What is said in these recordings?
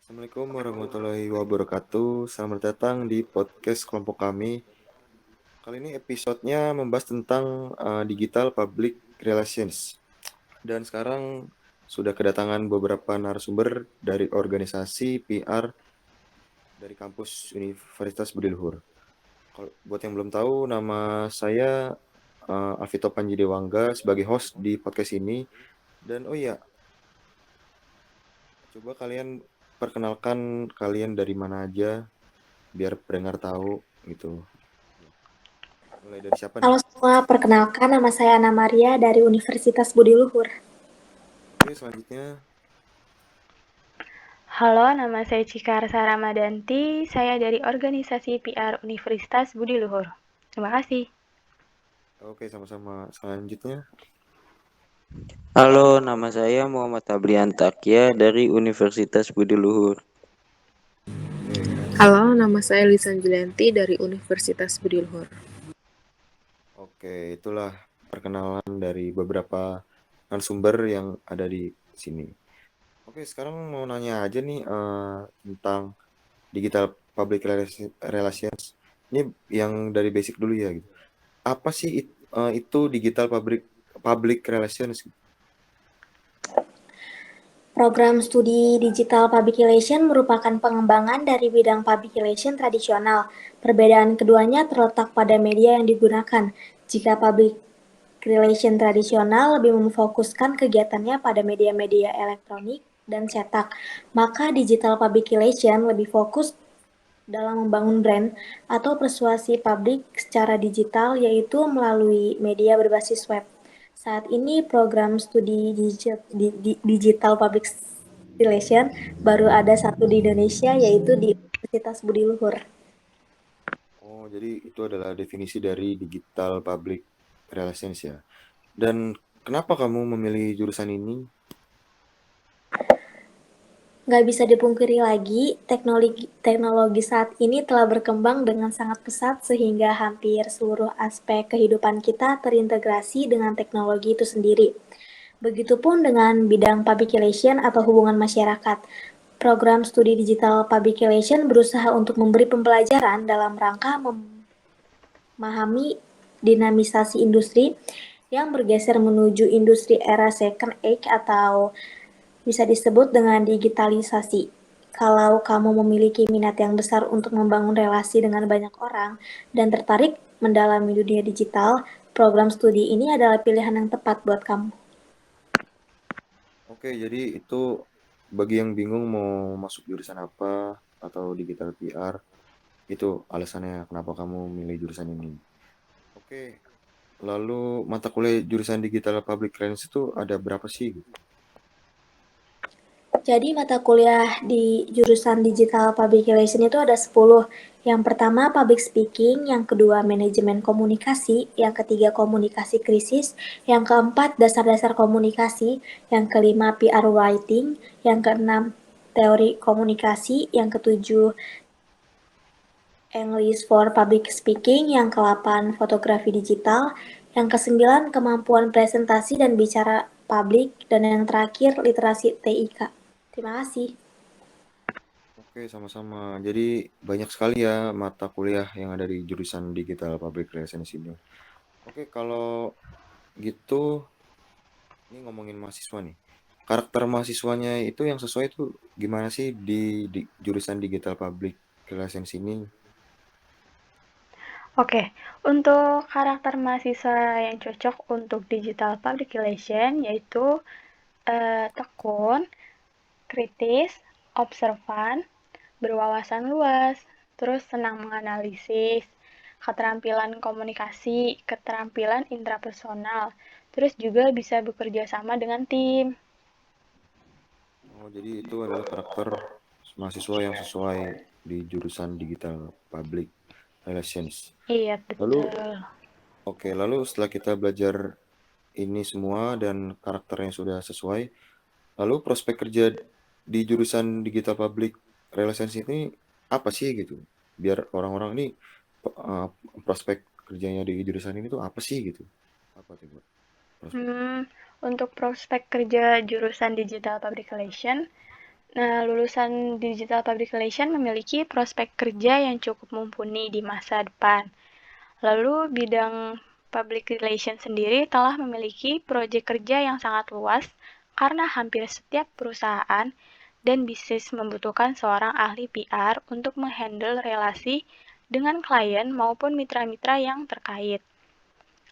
Assalamualaikum warahmatullahi wabarakatuh. Selamat datang di podcast kelompok kami. Kali ini episodenya membahas tentang digital public relations. Dan sekarang sudah kedatangan beberapa narasumber dari organisasi PR dari kampus Universitas Budi Luhur. Kalau buat yang belum tahu, nama saya Alvito Panji Dewangga sebagai host di podcast ini. Dan oh iya, coba kalian perkenalkan kalian dari mana aja biar pendengar tahu gitu. Mulai dari siapa nih? Halo semua, perkenalkan nama saya Ana Maria dari Universitas Budi Luhur. Oke, selanjutnya. Halo, nama saya Cikarsa Ramadanti. Saya dari organisasi PR Universitas Budi Luhur. Terima kasih. Oke, sama-sama. Selanjutnya. Halo, nama saya Muhammad Abrian Takia dari Universitas Budi Luhur. Halo, nama saya Lisan Julianti dari Universitas Budi Luhur. Oke, itulah perkenalan dari beberapa narasumber yang ada di sini. Oke, sekarang mau nanya aja nih tentang digital public relations. Ini yang dari basic dulu ya gitu. Apa sih itu digital public relations? Program studi Digital Public Relation merupakan pengembangan dari bidang public relation tradisional. Perbedaan keduanya terletak pada media yang digunakan. Jika public relation tradisional lebih memfokuskan kegiatannya pada media-media elektronik dan cetak, maka digital public relation lebih fokus dalam membangun brand atau persuasi publik secara digital, yaitu melalui media berbasis web. Saat ini program studi Digital Public Relation baru ada satu di Indonesia, yaitu di Universitas Budi Luhur. Oh, jadi itu adalah definisi dari digital public relations ya. Dan kenapa kamu memilih jurusan ini? Nggak bisa dipungkiri lagi, teknologi saat ini telah berkembang dengan sangat pesat sehingga hampir seluruh aspek kehidupan kita terintegrasi dengan teknologi itu sendiri. Begitupun dengan bidang public relation atau hubungan masyarakat. Program studi digital public relation berusaha untuk memberi pembelajaran dalam rangka memahami dinamisasi industri yang bergeser menuju industri era second age atau bisa disebut dengan digitalisasi. Kalau kamu memiliki minat yang besar untuk membangun relasi dengan banyak orang dan tertarik mendalami dunia digital, program studi ini adalah pilihan yang tepat buat kamu. Oke, jadi itu bagi yang bingung mau masuk jurusan apa atau digital PR, itu alasannya kenapa kamu milih jurusan ini. Oke, lalu mata kuliah jurusan digital public relations itu ada berapa sih? Jadi mata kuliah di jurusan Digital Public Relation itu ada 10. Yang pertama Public Speaking, yang kedua Manajemen Komunikasi, yang ketiga Komunikasi Krisis, yang keempat Dasar-dasar Komunikasi, yang kelima PR Writing, yang keenam Teori Komunikasi, yang ketujuh English for Public Speaking, yang ke-8 Fotografi Digital, yang ke-9 Kemampuan Presentasi dan Bicara Publik, dan yang terakhir Literasi TIK. Terima kasih. Oke, sama-sama. Jadi banyak sekali ya mata kuliah yang ada di jurusan digital public relations ini. Oke, kalau gitu, ini ngomongin mahasiswa nih. Karakter mahasiswanya itu yang sesuai itu gimana sih di jurusan digital public relations ini? Oke, untuk karakter mahasiswa yang cocok untuk digital public relation yaitu tekun, kritis, observan, berwawasan luas, terus senang menganalisis, keterampilan komunikasi, keterampilan intrapersonal, terus juga bisa bekerja sama dengan tim. Oh, jadi itu adalah karakter mahasiswa yang sesuai di jurusan digital public relations. Iya, Lalu, betul. oke, lalu setelah kita belajar ini semua dan karakternya sudah sesuai, lalu prospek kerja di jurusan digital public relations ini apa sih gitu? Biar orang-orang ini uh, prospek kerjanya di jurusan ini tuh apa sih gitu? Apa tuh buat prospek? Untuk prospek kerja jurusan Digital Public Relation, Nah, lulusan Digital Public Relation memiliki prospek kerja yang cukup mumpuni di masa depan. Lalu, bidang Public Relation sendiri telah memiliki proyek kerja yang sangat luas karena hampir setiap perusahaan dan bisnis membutuhkan seorang ahli PR untuk menghandle relasi dengan klien maupun mitra-mitra yang terkait.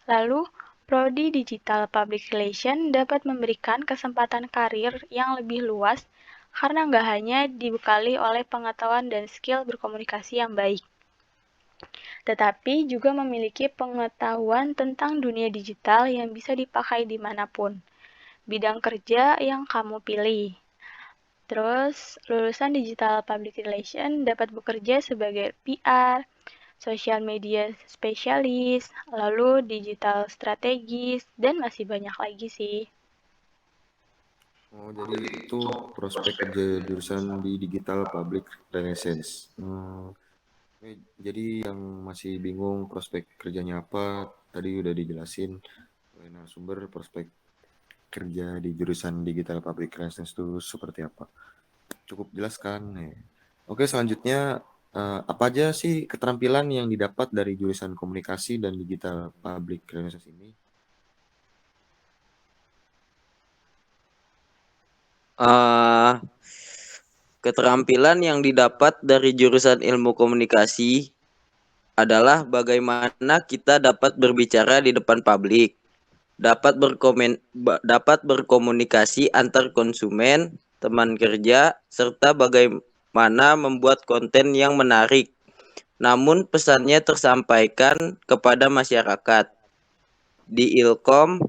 Lalu, Prodi Digital Public Relation dapat memberikan kesempatan karir yang lebih luas karena nggak hanya dibekali oleh pengetahuan dan skill berkomunikasi yang baik, tetapi juga memiliki pengetahuan tentang dunia digital yang bisa dipakai dimanapun. Bidang kerja yang kamu pilih. Terus, lulusan Digital Public Relation dapat bekerja sebagai PR, social media spesialis, lalu digital strategis, dan masih banyak lagi sih. Oh, jadi itu prospek kerja jurusan di Digital Public Relations. Jadi yang masih bingung prospek kerjanya apa, tadi udah dijelasin oleh narasumber prospek kerja di jurusan Digital Public Relations itu seperti apa. Cukup jelas kan? Oke, selanjutnya apa aja sih keterampilan yang didapat dari jurusan komunikasi dan Digital Public Relations ini? Eh, Keterampilan yang didapat dari jurusan ilmu komunikasi adalah bagaimana kita dapat berbicara di depan publik, dapat berkomunikasi antar konsumen, teman kerja, serta bagaimana membuat konten yang menarik. Namun pesannya tersampaikan kepada masyarakat. Di Ilkom,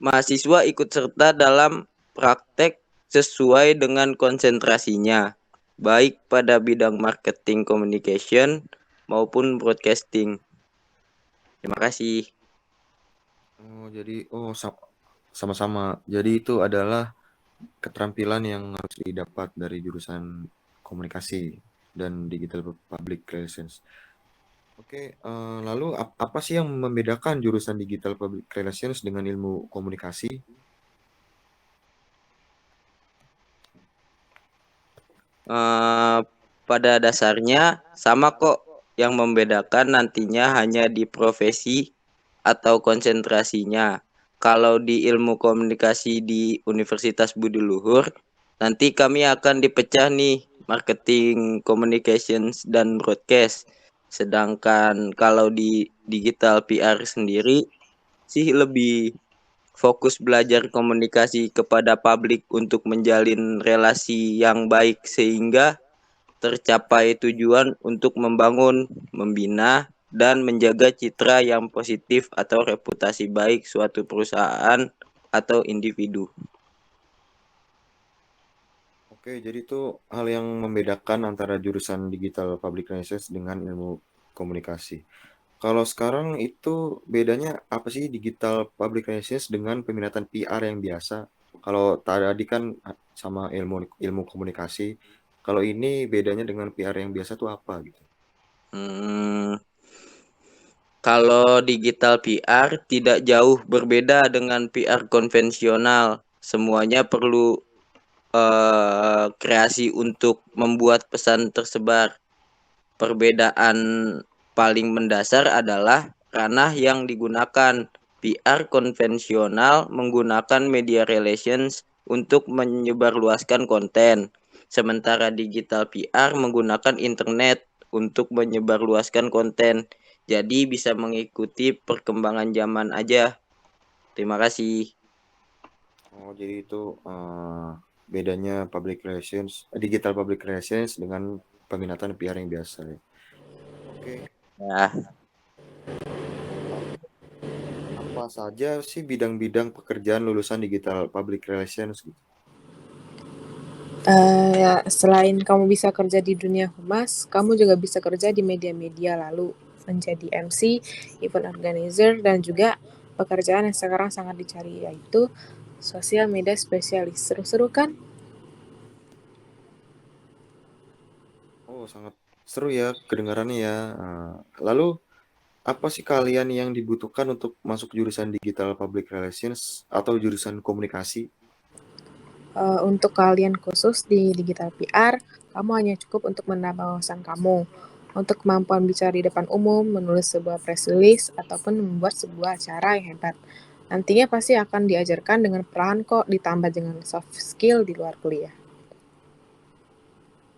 mahasiswa ikut serta dalam praktek sesuai dengan konsentrasinya, baik pada bidang marketing communication maupun broadcasting. Terima kasih. Oh, jadi sama-sama. Jadi itu adalah keterampilan yang harus didapat dari jurusan komunikasi dan Digital Public Relations. Oke, lalu apa sih yang membedakan jurusan Digital Public Relations dengan ilmu komunikasi? Pada dasarnya sama kok, yang membedakan nantinya hanya di profesi atau konsentrasinya. Kalau di ilmu komunikasi di Universitas Budi Luhur, nanti kami akan dipecah nih, marketing, communications, dan broadcast. Sedangkan kalau di digital PR sendiri sih lebih fokus belajar komunikasi kepada publik untuk menjalin relasi yang baik sehingga tercapai tujuan untuk membangun, membina, dan menjaga citra yang positif atau reputasi baik suatu perusahaan atau individu. Oke, jadi itu hal yang membedakan antara jurusan Digital Public Relations dengan ilmu komunikasi. Kalau sekarang itu bedanya apa sih Digital Public Relations dengan peminatan PR yang biasa? Kalau tadi kan sama ilmu komunikasi, kalau ini bedanya dengan PR yang biasa tuh apa gitu? Kalau digital PR tidak jauh berbeda dengan PR konvensional. Semuanya perlu kreasi untuk membuat pesan tersebar. Perbedaan paling mendasar adalah ranah yang digunakan. PR konvensional menggunakan media relations untuk menyebarluaskan konten, sementara digital PR menggunakan internet untuk menyebarluaskan konten. Jadi bisa mengikuti perkembangan zaman aja. Terima kasih. Oh, jadi itu bedanya Digital Public Relations dengan peminatan PR yang biasa ya. Oke. Nah, Apa saja sih bidang-bidang pekerjaan lulusan Digital Public Relations gitu? Ya, selain kamu bisa kerja di dunia humas, kamu juga bisa kerja di media-media, lalu menjadi MC, event organizer, dan juga pekerjaan yang sekarang sangat dicari, yaitu sosial media spesialis. Seru-seru kan? Oh, sangat seru ya kedengarannya ya. Lalu apa sih kalian yang dibutuhkan untuk masuk jurusan Digital Public Relations atau jurusan komunikasi? Untuk kalian khusus di digital PR, kamu hanya cukup untuk menambah wawasan kamu. Untuk kemampuan bicara di depan umum, menulis sebuah press release, ataupun membuat sebuah acara yang hebat. Nantinya pasti akan diajarkan dengan perlahan kok, ditambah dengan soft skill di luar kuliah.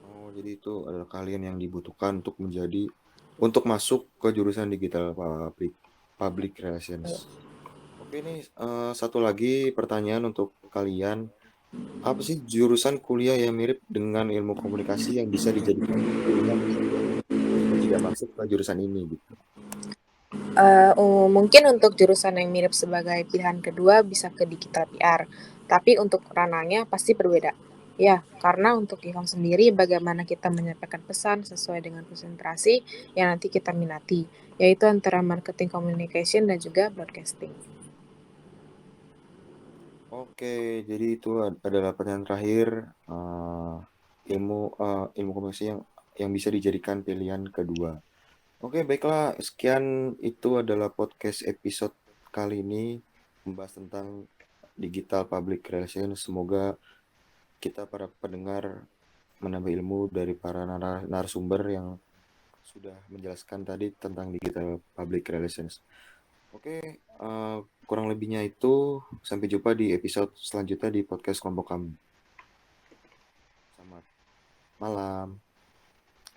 Oh, jadi itu adalah kalian yang dibutuhkan untuk masuk ke jurusan digital public relations. Oke nih, satu lagi pertanyaan untuk kalian. Apa sih jurusan kuliah yang mirip dengan ilmu komunikasi yang bisa dijadikan pilihan kedua jika tidak masuk ke jurusan ini gitu? Mungkin untuk jurusan yang mirip sebagai pilihan kedua bisa ke digital PR, tapi untuk ranahnya pasti berbeda. Ya, karena untuk Ilham sendiri bagaimana kita menyampaikan pesan sesuai dengan konsentrasi yang nanti kita minati, yaitu antara marketing communication dan juga broadcasting. Oke, jadi itu adalah pertanyaan terakhir, ilmu komunikasi yang bisa dijadikan pilihan kedua. Oke, baiklah. Sekian itu adalah podcast episode kali ini membahas tentang digital public relations. Semoga kita para pendengar menambah ilmu dari para narasumber yang sudah menjelaskan tadi tentang digital public relations. Oke, kurang lebihnya itu sampai jumpa di episode selanjutnya di podcast kelompok kami. Selamat malam.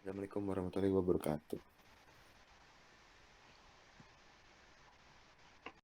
Assalamualaikum warahmatullahi wabarakatuh.